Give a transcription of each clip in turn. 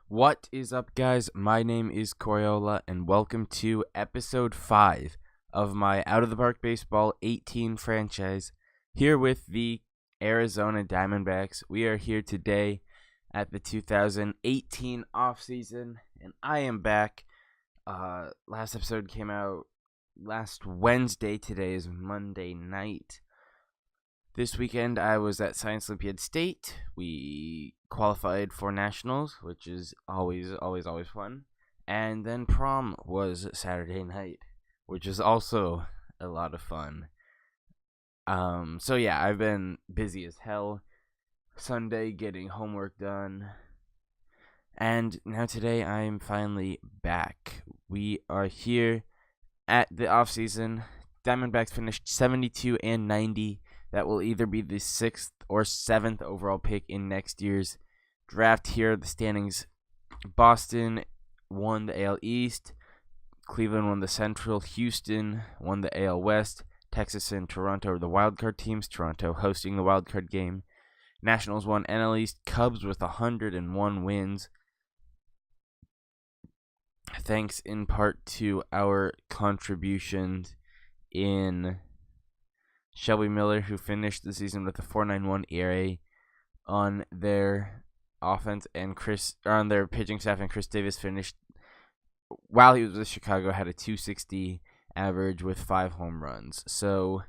What is up, guys? My name is Coriola, and welcome to episode 5 of my Out of the Park Baseball 18 franchise, here with the Arizona Diamondbacks. We are here today at the 2018 offseason, and I am back. Last episode came out last Wednesday. Today is Monday night. This weekend, I was at Science Olympiad State. We qualified for nationals, which is always fun. And then prom was Saturday night, which is also a lot of fun. So yeah, I've been busy as hell. Sunday getting homework done. And now today, I'm finally back. We are here at the offseason. Diamondbacks finished 72-90. That will either be the 6th or 7th overall pick in next year's draft. Here are the standings. Boston won the AL East. Cleveland won the Central. Houston won the AL West. Texas and Toronto are the wildcard teams. Toronto hosting the wildcard game. Nationals won NL East. Cubs with 101 wins. Thanks in part to our contributions in Shelby Miller, who finished the season with a 4.91 ERA on their offense, and on their pitching staff, and Chris Davis finished while he was with Chicago had a 260 average with 5 home runs. So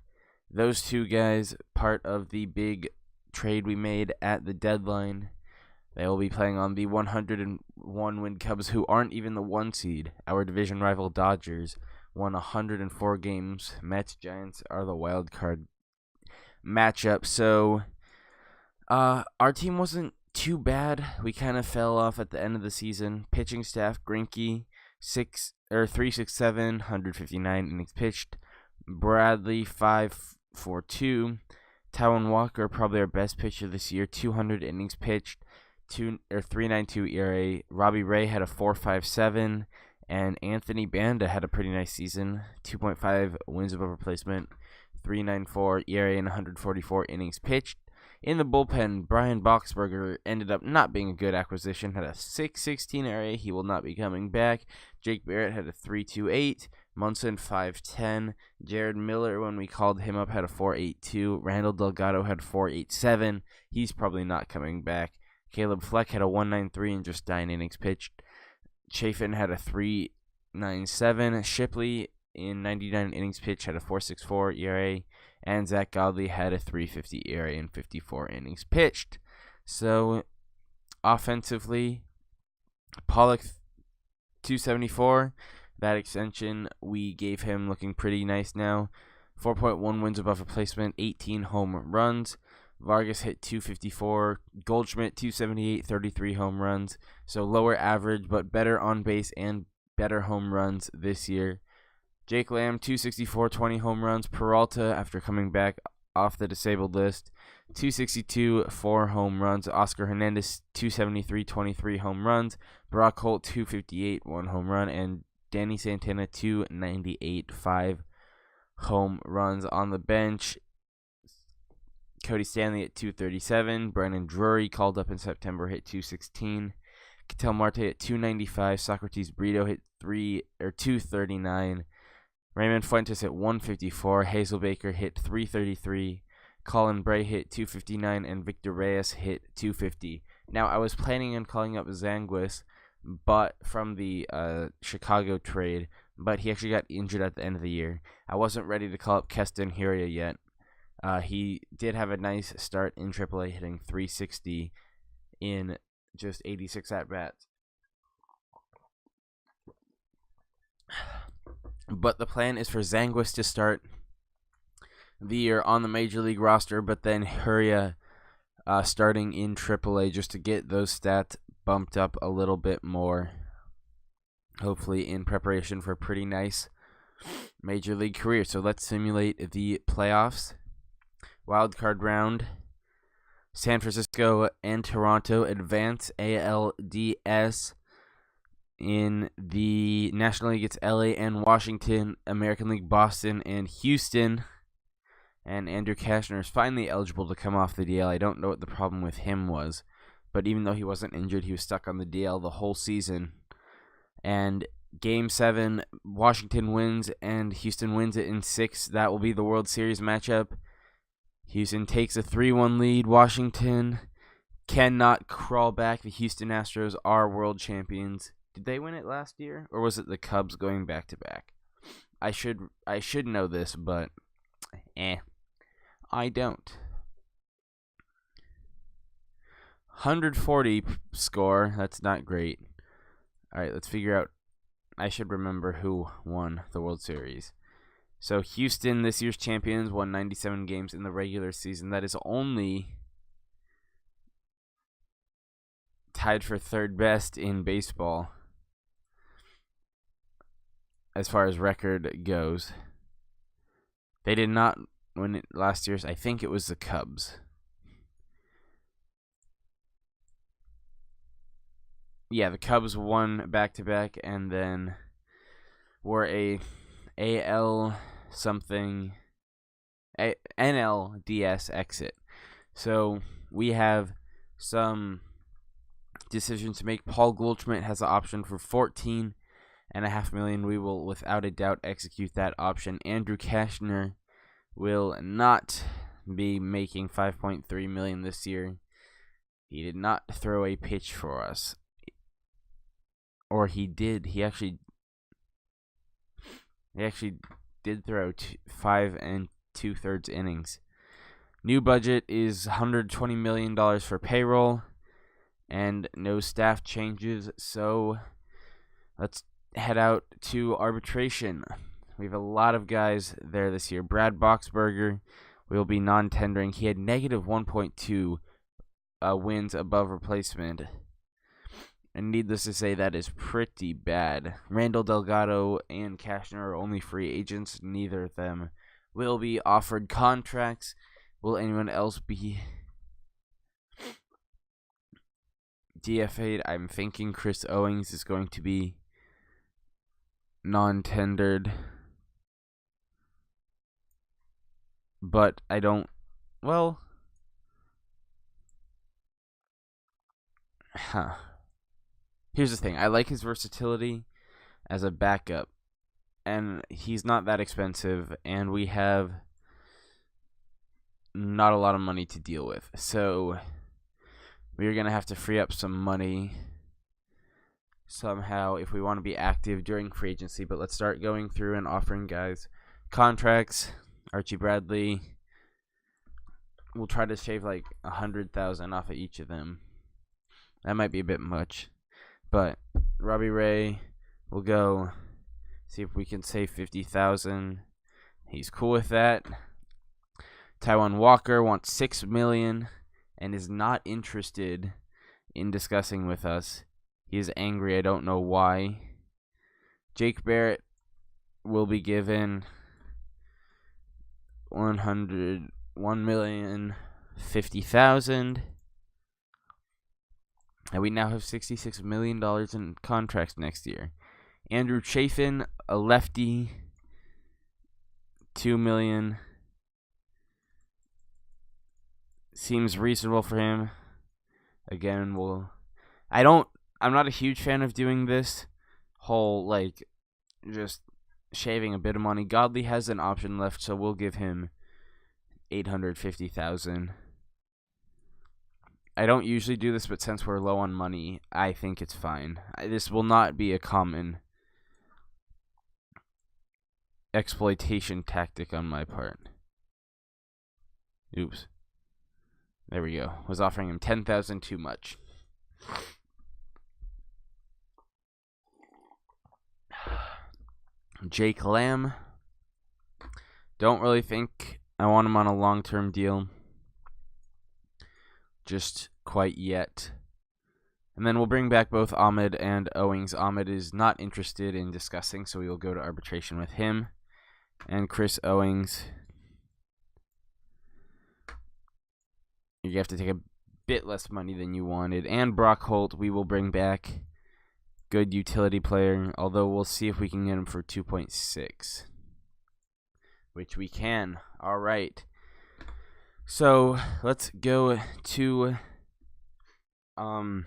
those two guys, part of the big trade we made at the deadline. They will be playing on the 101 win Cubs, who aren't even the 1 seed. Our division rival Dodgers won 104 games. Mets Giants are the wild card matchup. So our team wasn't too bad. We kind of fell off at the end of the season. Pitching staff: Greinke 367, 159 innings pitched. Bradley 542. Taijuan Walker, probably our best pitcher this year, 200 innings pitched. 3.92 ERA. Robbie Ray had a 4.57, and Anthony Banda had a pretty nice season. 2.5 wins above replacement, 3.94 ERA, and 144 innings pitched. In the bullpen, Brian Boxberger ended up not being a good acquisition. Had a 6.16 ERA. He will not be coming back. Jake Barrett had a 3.28. Munson 5.10. Jared Miller, when we called him up, had a 4.82. Randall Delgado had 4.87. He's probably not coming back. Caleb Fleck had a 1.93 and just 9 innings pitched. Chafin had a 3.97. Shipley, in 99 innings pitched, had a 4.64 ERA. And Zack Godley had a 3.50 ERA in 54 innings pitched. So, offensively, Pollock 2.74. That extension we gave him looking pretty nice now. 4.1 wins above replacement, 18 home runs. Vargas hit 254, Goldschmidt 278, 33 home runs. So lower average, but better on base and better home runs this year. Jake Lamb 264, 20 home runs. Peralta, after coming back off the disabled list, 262, 4 home runs. Oscar Hernandez 273, 23 home runs. Brock Holt 258, 1 home run. And Danny Santana 298, 5 home runs. On the bench, Cody Stanley at 237. Brandon Drury, called up in September, hit 216. Ketel Marte at 295. Socrates Brito hit 239. Raymond Fuentes at 154. Hazel Baker hit 333. Colin Bray hit 259, and Victor Reyes hit 250. Now, I was planning on calling up Zanguis, but from the Chicago trade, but he actually got injured at the end of the year. I wasn't ready to call up Keston Hiura yet. He did have a nice start in AAA, hitting 360 in just 86 at-bats. But the plan is for Zanguis to start the year on the Major League roster, but then Hiura starting in AAA just to get those stats bumped up a little bit more, hopefully in preparation for a pretty nice Major League career. So let's simulate the playoffs. Wildcard round. San Francisco and Toronto advance ALDS. In the National League, it's LA and Washington. American League, Boston and Houston. And Andrew Kashner is finally eligible to come off the DL. I don't know what the problem with him was, but even though he wasn't injured, he was stuck on the DL the whole season. And Game 7, Washington wins and Houston wins it in 6. That will be the World Series matchup. Houston takes a 3-1 lead. Washington cannot crawl back. The Houston Astros are world champions. Did they win it last year, or was it the Cubs going back to back? I should know this, but I don't. 140 score. That's not great. All right, let's figure out. I should remember who won the World Series. So Houston, this year's champions, won 97 games in the regular season. That is only tied for third best in baseball as far as record goes. They did not win it last year. I think it was the Cubs. Yeah, the Cubs won back-to-back and then were a AL something NLDS exit. So we have some decisions to make. Paul Goldschmidt has an option for $14.5 million. We will without a doubt execute that option. Andrew Cashner will not be making $5.3 million this year. He did not throw a pitch for us. Or he did. He actually did throw 5 2/3 innings. New budget is $120 million for payroll and no staff changes. So let's head out to arbitration. We have a lot of guys there this year. Brad Boxberger will be non-tendering. He had negative 1.2 wins above replacement. And needless to say, that is pretty bad. Randall Delgado and Cashner are only free agents. Neither of them will be offered contracts. Will anyone else be DFA'd? I'm thinking Chris Owings is going to be non-tendered. But I don't... Well... Here's the thing. I like his versatility as a backup. And he's not that expensive. And we have not a lot of money to deal with. So we're going to have to free up some money somehow if we want to be active during free agency. But let's start going through and offering guys contracts. Archie Bradley. We'll try to shave like $100,000 off of each of them. That might be a bit much. But Robbie Ray, we'll go see if we can save $50,000. He's cool with that. Taijuan Walker wants $6 million and is not interested in discussing with us. He is angry. I don't know why. Jake Barrett will be given $1,050,000. And we now have $66 million in contracts next year. Andrew Chafin, a lefty, $2 million. Seems reasonable for him. Again, I'm not a huge fan of doing this whole, just shaving a bit of money. Godley has an option left, so we'll give him $850,000. I don't usually do this, but since we're low on money, I think it's fine. This will not be a common exploitation tactic on my part. Oops. There we go. Was offering him $10,000 too much. Jake Lamb. Don't really think I want him on a long-term deal. Just quite yet. And then we'll bring back both Ahmed and Owings. Ahmed is not interested in discussing, so we will go to arbitration with him. And Chris Owings. You have to take a bit less money than you wanted. And Brock Holt, we will bring back. Good utility player, although we'll see if we can get him for 2.6. Which we can. All right. So let's go to the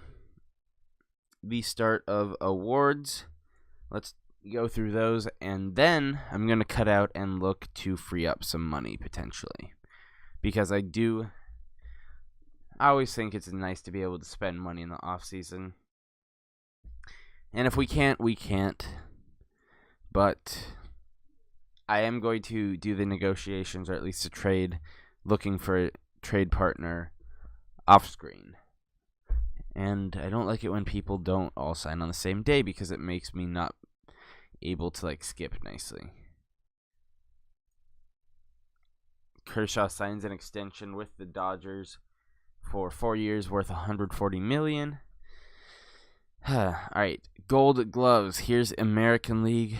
start of awards. Let's go through those, and then I'm going to cut out and look to free up some money potentially. Because I always think it's nice to be able to spend money in the offseason. And if we can't, we can't. But I am going to do the negotiations, or at least a trade, looking for a trade partner off screen. And I don't like it when people don't all sign on the same day because it makes me not able to skip nicely. Kershaw signs an extension with the Dodgers for 4 years worth $140 million. All right, Gold Gloves. Here's American League.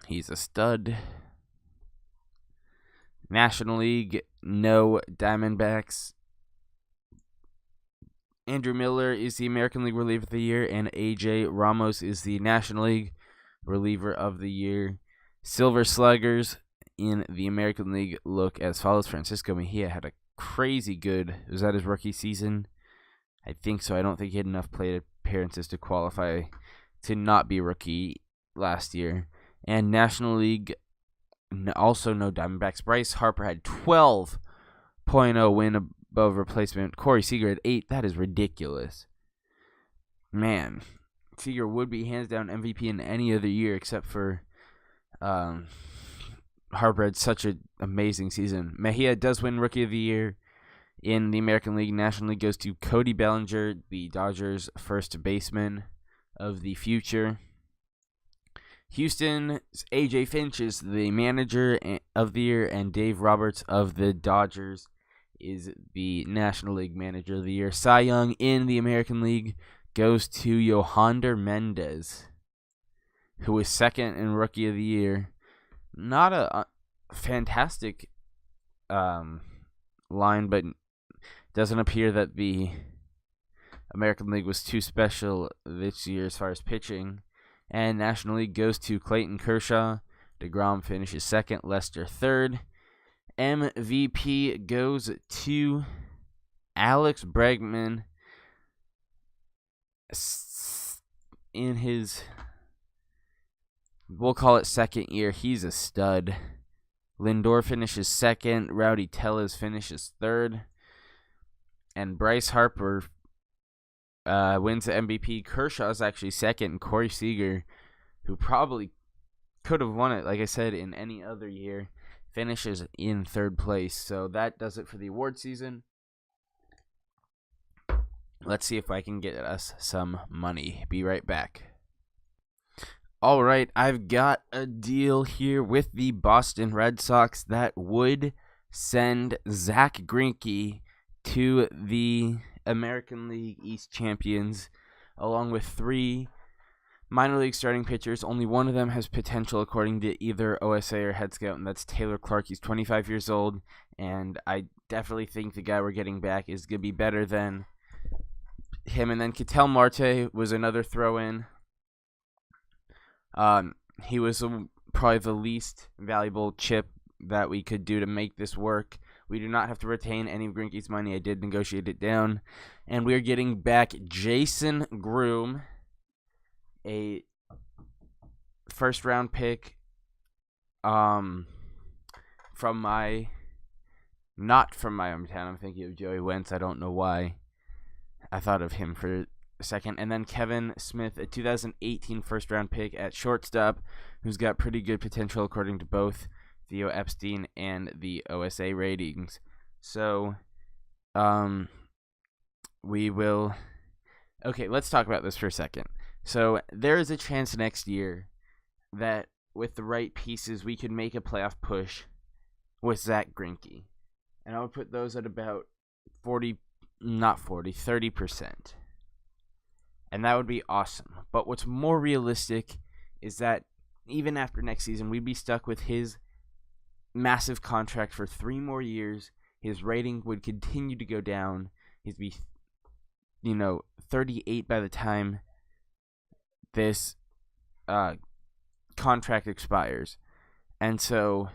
He's a stud. National League, no Diamondbacks. Andrew Miller is the American League Reliever of the Year, and A.J. Ramos is the National League Reliever of the Year. Silver Sluggers in the American League look as follows. Francisco Mejia had a crazy good, was that his rookie season? I think so. I don't think he had enough plate appearances to qualify to not be a rookie last year. And National League, also no Diamondbacks. Bryce Harper had 12.0 win above replacement. Corey Seager had 8. That is ridiculous. Man, Seager would be hands down MVP in any other year except for Harper had such an amazing season. Mejia does win Rookie of the Year in the American League. National League goes to Cody Bellinger, the Dodgers' first baseman of the future. Houston's A.J. Finch is the manager of the year, and Dave Roberts of the Dodgers is the National League manager of the year. Cy Young in the American League goes to Yohander Mendez, who was second in Rookie of the Year. Not a fantastic line, but doesn't appear that the American League was too special this year as far as pitching. And National League goes to Clayton Kershaw. DeGrom finishes second. Lester third. MVP goes to Alex Bregman in his, we'll call it second year. He's a stud. Lindor finishes second. Rowdy Tellez finishes third. And Bryce Harper wins the MVP. Kershaw's actually second. And Corey Seager, who probably could have won it, like I said, in any other year, finishes in third place. So that does it for the award season. Let's see if I can get us some money. Be right back. All right, I've got a deal here with the Boston Red Sox that would send Zack Greinke to the American League East champions, along with 3 minor league starting pitchers. Only one of them has potential according to either OSA or Head Scout, and that's Taylor Clark. He's 25 years old, and I definitely think the guy we're getting back is going to be better than him. And then Ketel Marte was another throw-in. He was probably the least valuable chip that we could do to make this work. We do not have to retain any of Greinke's money. I did negotiate it down. And we are getting back Jason Groom, a first-round pick not from my hometown. I'm thinking of Joey Wentz. I don't know why I thought of him for a second. And then Kevin Smith, a 2018 first-round pick at shortstop, who's got pretty good potential according to both Theo Epstein and the OSA ratings. So, we will... Okay, let's talk about this for a second. So, there is a chance next year that with the right pieces, we could make a playoff push with Zack Greinke. And I would put those at about 30%. And that would be awesome. But what's more realistic is that even after next season, we'd be stuck with his massive contract for 3 more years. His rating would continue to go down. He'd be, 38 by the time this contract expires. And so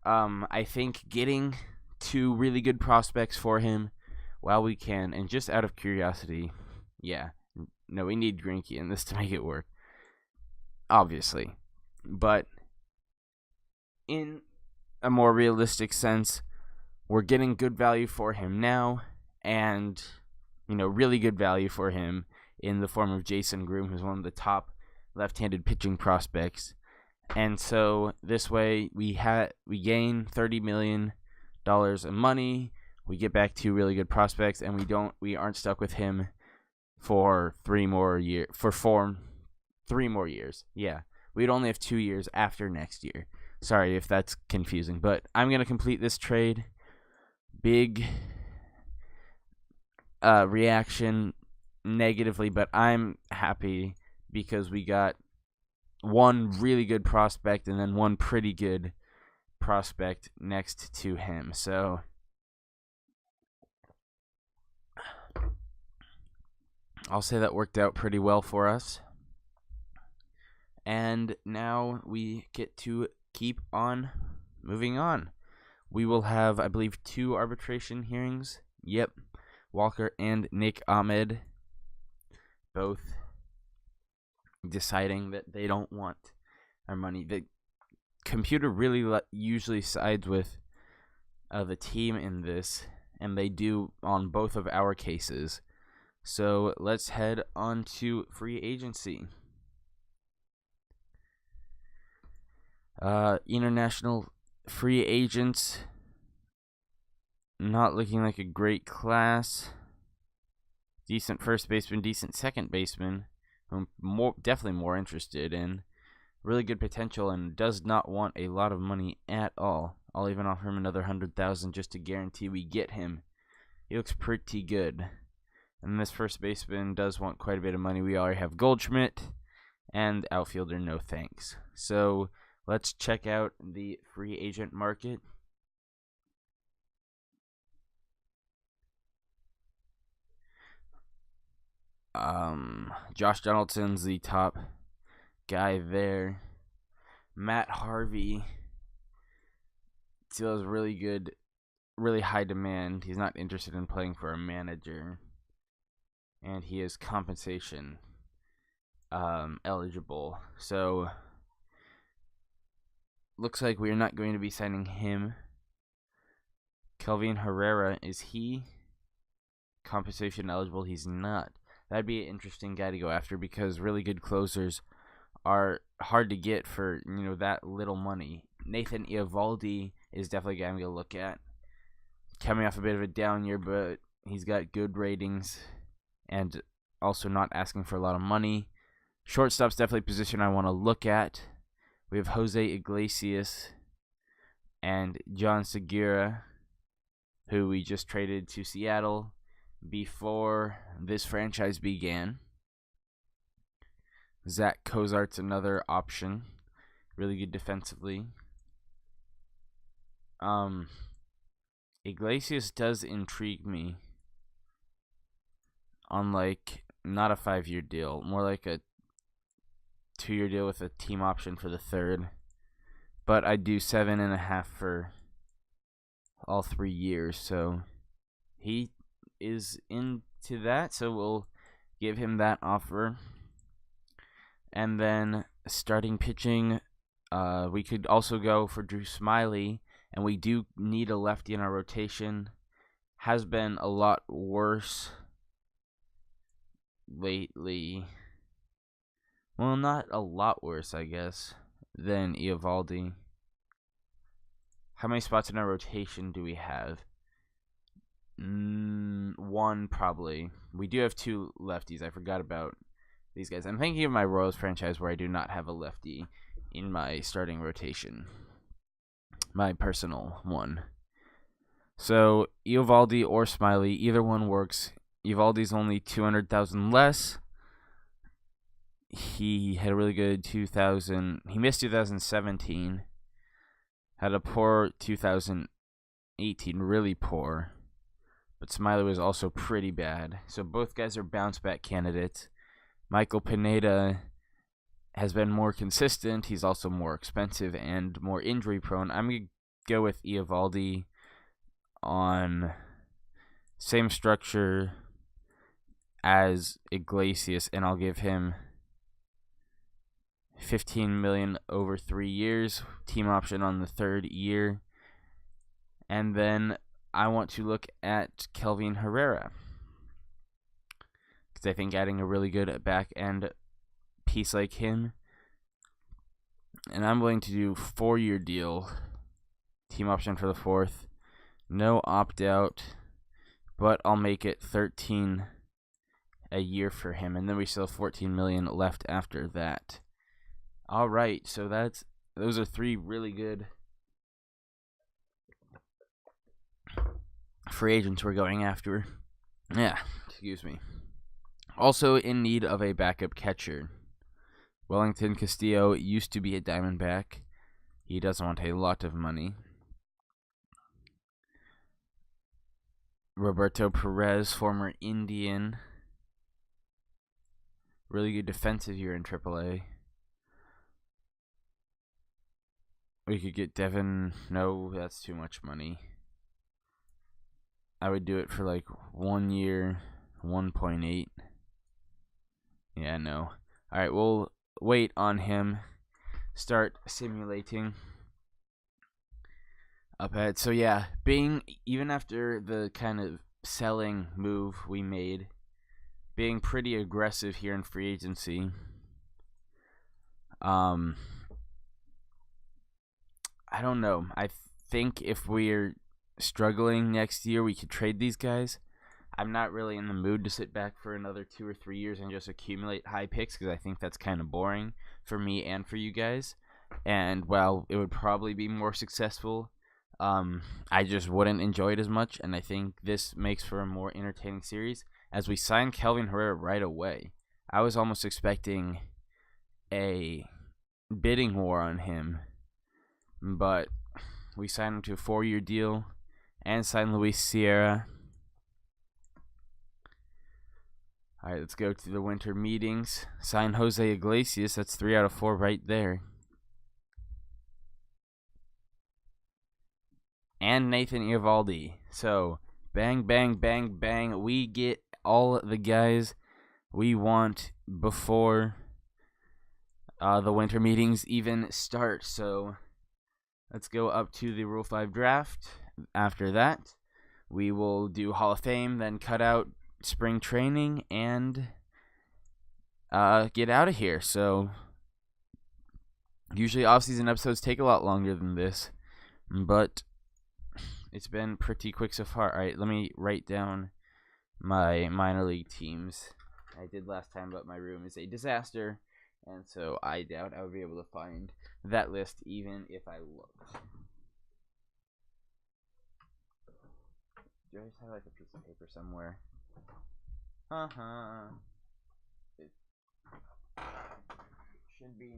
I think getting 2 really good prospects for him while we can. And just out of curiosity, no, we need Greinke in this to make it work, obviously. But in a more realistic sense, we're getting good value for him now, and really good value for him in the form of Jason Groom, who's one of the top left-handed pitching prospects. And so this way we gain $30 million in money. We get back 2 really good prospects, and we aren't stuck with him for 3 more years. Yeah, we'd only have 2 years after next year. Sorry if that's confusing, but I'm gonna complete this trade. Big reaction negatively, but I'm happy because we got one really good prospect and then one pretty good prospect next to him. So I'll say that worked out pretty well for us. And now we get to keep on moving on. We will have, I believe, 2 arbitration hearings. Yep. Walker and Nick Ahmed both deciding that they don't want our money. The computer really usually sides with the team in this, and they do on both of our cases. So let's head on to free agency. International free agents, not looking like a great class. Decent first baseman, decent second baseman. I'm definitely more interested in. Really good potential and does not want a lot of money at all. I'll even offer him another $100,000 just to guarantee we get him. He looks pretty good. And this first baseman does want quite a bit of money. We already have Goldschmidt, and outfielder, no thanks. So let's check out the free agent market. Josh Donaldson's the top guy there. Matt Harvey still has really good, really high demand. He's not interested in playing for a manager, and he is compensation eligible. So looks like we're not going to be signing him. Kelvin Herrera, is he compensation eligible? He's not. That'd be an interesting guy to go after because really good closers are hard to get for that little money. Nathan Eovaldi is definitely a guy I'm going to look at. Coming off a bit of a down year, but he's got good ratings and also not asking for a lot of money. Shortstop's definitely a position I want to look at. We have Jose Iglesias and John Segura, who we just traded to Seattle before this franchise began. Zach Cozart's another option. Really good defensively. Iglesias does intrigue me on not a 5-year deal, more like a 2-year deal with a team option for the third. But I do 7.5 for all 3 years, so he is into that, so we'll give him that offer. And then starting pitching, we could also go for Drew Smyly, and we do need a lefty in our rotation. Has been a lot worse lately. Well, not a lot worse, I guess, than Eovaldi. How many spots in our rotation do we have? 1, probably. We do have 2 lefties. I forgot about these guys. I'm thinking of my Royals franchise where I do not have a lefty in my starting rotation. My personal one. So, Eovaldi or Smyly, either one works. Eovaldi's only $200,000 less. He had a really good 2000. He missed 2017. Had a poor 2018, really poor. But Smyly was also pretty bad. So both guys are bounce-back candidates. Michael Pineda has been more consistent. He's also more expensive and more injury-prone. I'm going to go with Eovaldi on Same structure as Iglesias, and I'll give him $15 million over 3 years, team option on the 3rd year. And then I want to look at Kelvin Herrera, because I think adding a really good back end piece like him, and I'm willing to do 4-year deal, team option for the 4th, no opt out, but I'll make it 13 a year for him, and then we still have 14 million left after that. All right, so those are 3 really good free agents we're going after. Yeah, excuse me. Also in need of a backup catcher. Wellington Castillo used to be a Diamondback. He doesn't want a lot of money. Roberto Perez, former Indian. Really good defensive year in AAA. We could get Devin. No, that's too much money. I would do it for like 1 year, 1.8. Yeah, no. Alright, we'll wait on him. Start simulating up ahead. So yeah, even after the kind of selling move we made, being pretty aggressive here in free agency. I don't know. I think if we're struggling next year, we could trade these guys. I'm not really in the mood to sit back for another 2 or 3 years and just accumulate high picks, because I think that's kind of boring for me and for you guys. And while it would probably be more successful, I just wouldn't enjoy it as much, and I think this makes for a more entertaining series. As we signed Kelvin Herrera right away, I was almost expecting a bidding war on him, but we signed him to a 4-year deal and signed Luis Sierra. All right, let's go to the winter meetings. Sign Jose Iglesias. That's 3 out of 4 right there. And Nathan Eovaldi. So, bang, bang, bang, bang. We get all the guys we want before the winter meetings even start. So, let's go up to the Rule 5 draft. After that, we will do Hall of Fame, then cut out spring training, and get out of here. So, usually off-season episodes take a lot longer than this, but it's been pretty quick so far. All right, let me write down my minor league teams. I did last time, but my room is a disaster, and so I doubt I would be able to find that list even if I looked. Do I just have like a piece of paper somewhere? It should be.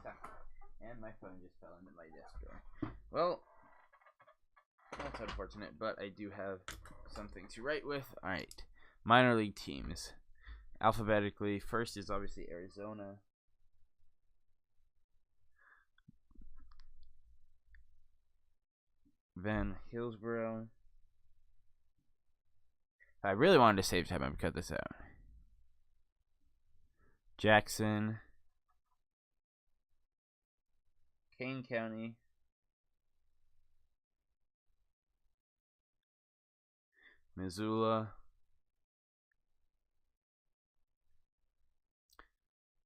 Suck. And my phone just fell into my desk drawer. Well, that's unfortunate, but I do have something to write with. Alright, minor league teams. Alphabetically, first is obviously Arizona. Then Hillsborough. If I really wanted to save time, I would cut this out. Jackson. Kane County. Missoula.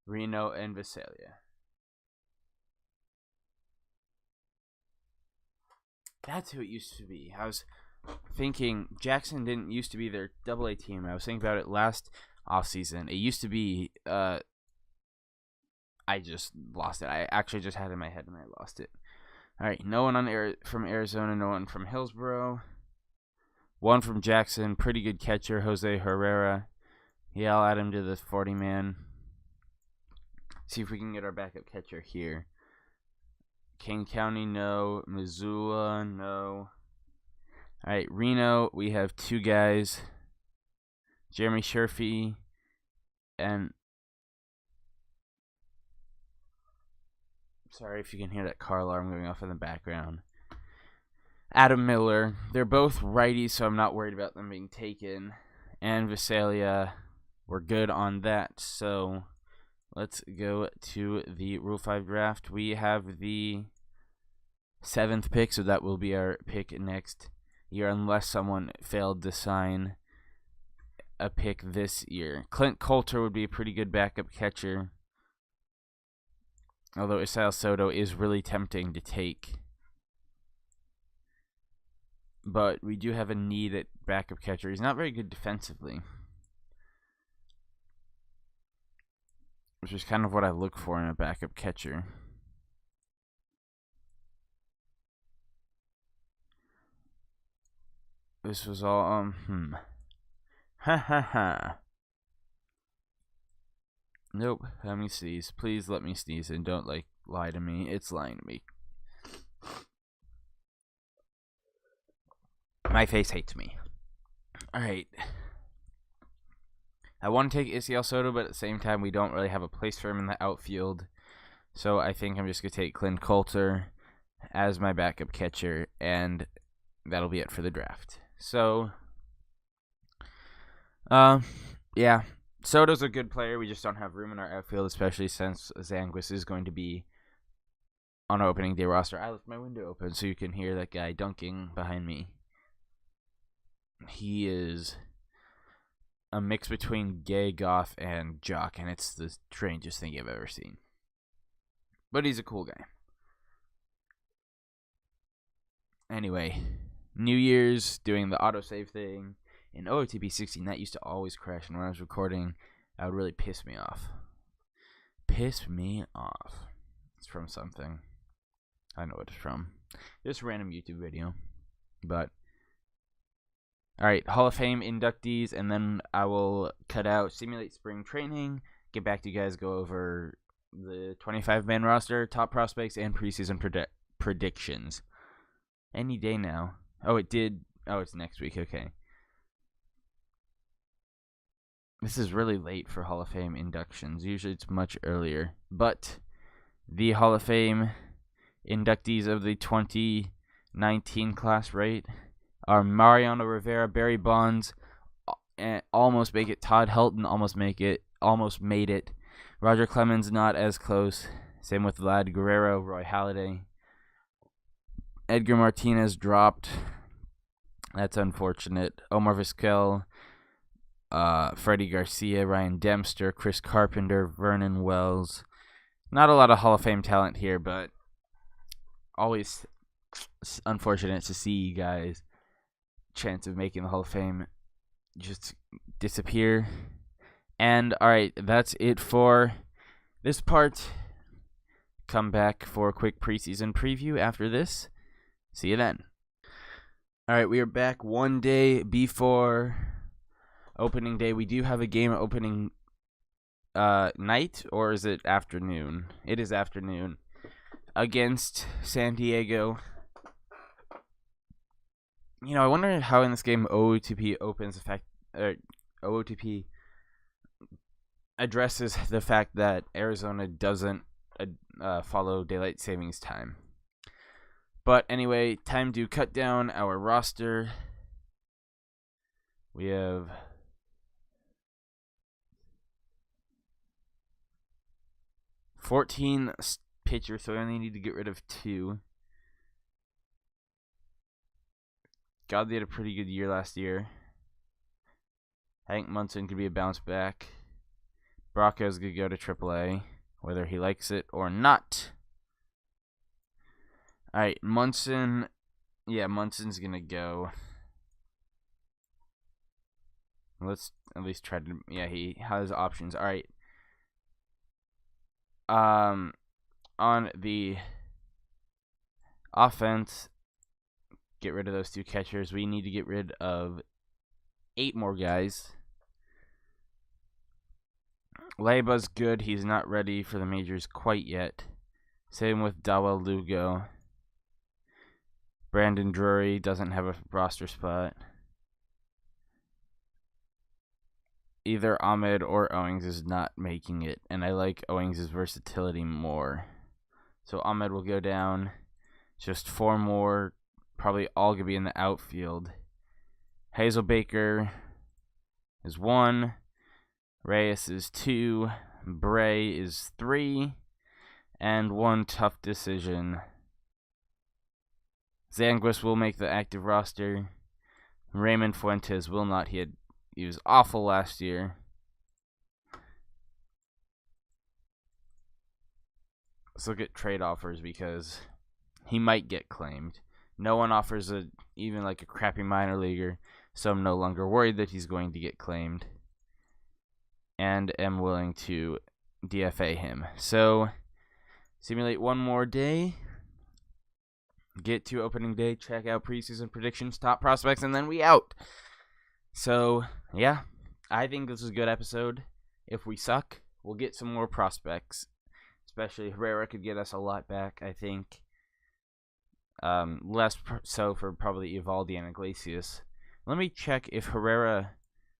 Reno and Visalia. That's who it used to be. I was thinking Jackson didn't used to be their AA team. I was thinking about it last offseason. It used to be, I just lost it. I actually just had it in my head and I lost it. All right, no one from Arizona, no one from Hillsborough. One from Jackson, pretty good catcher, Jose Herrera. Yeah, I'll add him to the 40-man. See if we can get our backup catcher here. Kane County, no. Missoula, no. All right, Reno, we have 2 guys. Jeremy Sherfy and... Sorry if you can hear that car alarm going off in the background. Adam Miller. They're both righties, so I'm not worried about them being taken. And Visalia, we're good on that. So let's go to the Rule 5 draft. We have the 7th pick, so that will be our pick next year, unless someone failed to sign a pick this year. Clint Coulter would be a pretty good backup catcher, although Isaiah Soto is really tempting to take. But we do have a need at backup catcher. He's not very good defensively, which is kind of what I look for in a backup catcher. This was all, Ha ha ha. Nope, let me sneeze. Please let me sneeze and don't, lie to me. It's lying to me. My face hates me. Alright. I want to take Isiel Soto, but at the same time, we don't really have a place for him in the outfield. So I think I'm just going to take Clint Coulter as my backup catcher, and that'll be it for the draft. So, yeah. Soto's a good player. We just don't have room in our outfield, especially since Zanguis is going to be on our opening day roster. I left my window open so you can hear that guy dunking behind me. He is a mix between gay, goth, and jock, and it's the strangest thing I've ever seen. But he's a cool guy. Anyway, New Year's, doing the autosave thing. In OOTP 16, that used to always crash, and when I was recording, that would really piss me off. Piss me off. It's from something. I know what it's from. Just a random YouTube video. But, alright, Hall of Fame inductees, and then I will cut out Simulate Spring Training, get back to you guys, go over the 25-man roster, top prospects, and preseason predictions. Any day now. Oh, it did. Oh, it's next week. Okay. This is really late for Hall of Fame inductions. Usually it's much earlier. But the Hall of Fame inductees of the 2019 class, right, are Mariano Rivera, Barry Bonds, almost make it. Todd Helton almost made it. Roger Clemens not as close. Same with Vlad Guerrero, Roy Halladay. Edgar Martinez dropped. That's unfortunate. Omar Vizquel, Freddie Garcia, Ryan Dempster, Chris Carpenter, Vernon Wells. Not a lot of Hall of Fame talent here, but always unfortunate to see guys' chance of making the Hall of Fame just disappear. And, alright, that's it for this part. Come back for a quick preseason preview after this. See you then. Alright, we are back one day before opening day. We do have a game opening night, or is it afternoon? It is afternoon. Against San Diego. You know, I wonder how in this game OOTP opens the fact, OOTP addresses the fact that Arizona doesn't follow daylight savings time. But anyway, time to cut down our roster. We have 14 pitchers, so we only need to get rid of 2. Godley had a pretty good year last year. Hank Munson could be a bounce back. Bracco's going to go to AAA, whether he likes it or not. Alright, Munson. Yeah, Munson's going to go. Let's at least try to. Yeah, he has options. Alright. On the offense, get rid of those 2 catchers. We need to get rid of 8 more guys. Leiba's good. He's not ready for the majors quite yet. Same with Dawel Lugo. Brandon Drury doesn't have a roster spot. Either Ahmed or Owings is not making it, and I like Owings' versatility more. So Ahmed will go down. Just 4 more probably all going to be in the outfield. Hazelbaker is 1. Reyes is 2. Bray is 3. And 1 tough decision. Zanguis will make the active roster. Raymond Fuentes will not. He was awful last year. Let's look at trade offers because he might get claimed. No one offers even like a crappy minor leaguer, so I'm no longer worried that he's going to get claimed. And am willing to DFA him. So, simulate one more day. Get to opening day, check out preseason predictions, top prospects, and then we out. So, yeah, I think this is a good episode. If we suck, we'll get some more prospects. Especially Herrera could get us a lot back, I think. Less so for probably Evaldi and Iglesias. Let me check if Herrera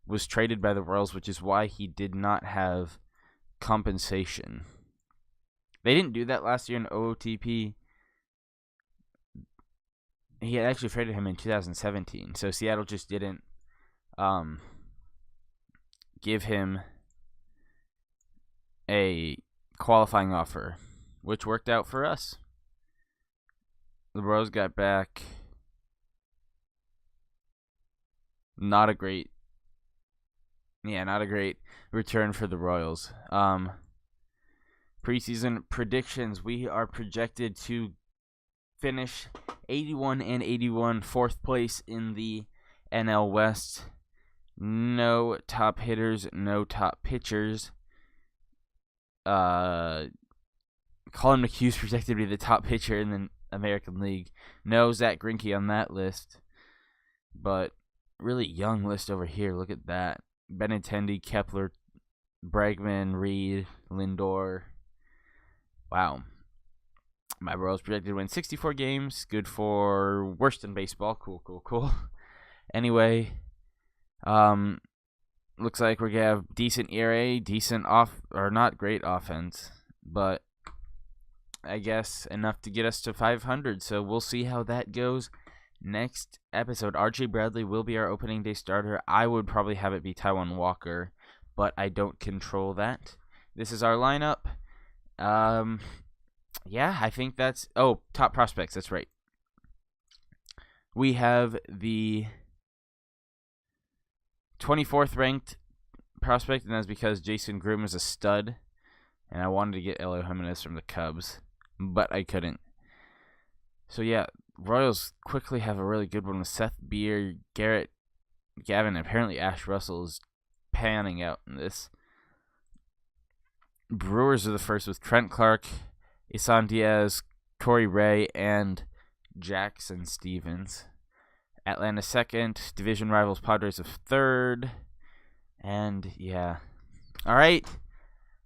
was traded by the Royals, which is why he did not have compensation. They didn't do that last year in OOTP. He had actually traded him in 2017, so Seattle just didn't give him a qualifying offer, which worked out for us. The Royals got back not a great return for the Royals. Preseason predictions, we are projected to finish 81 and 81, 4th place in the NL West. No top hitters, no top pitchers. Colin McHugh's projected to be the top pitcher in the American League. No Zack Greinke on that list. But really young list over here. Look at that. Benintendi, Kepler, Bregman, Reed, Lindor. Wow. My Royals projected to win 64 games. Good for worst in baseball. Cool. Anyway, looks like we're going to have decent ERA, decent not great offense, but I guess enough to get us to 500. So we'll see how that goes next episode. RJ Bradley will be our opening day starter. I would probably have it be Taijuan Walker, but I don't control that. This is our lineup. Yeah, I think that's... Oh, top prospects, that's right. We have the 24th ranked prospect, and that's because Jason Groom is a stud, and I wanted to get Eloy Jimenez from the Cubs, but I couldn't. So yeah, Royals quickly have a really good one with Seth Beer, Garrett Gavin, and apparently Ash Russell is panning out in this. Brewers are the first with Trent Clark, Isan Diaz, Corey Ray, and Jackson Stevens. Atlanta second, division rivals Padres of third, and yeah. All right,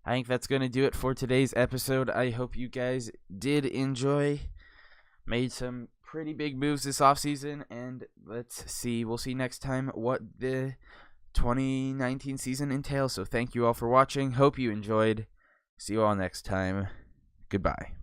I think that's going to do it for today's episode. I hope you guys did enjoy. Made some pretty big moves this offseason, and let's see. We'll see next time what the 2019 season entails. So thank you all for watching. Hope you enjoyed. See you all next time. Goodbye.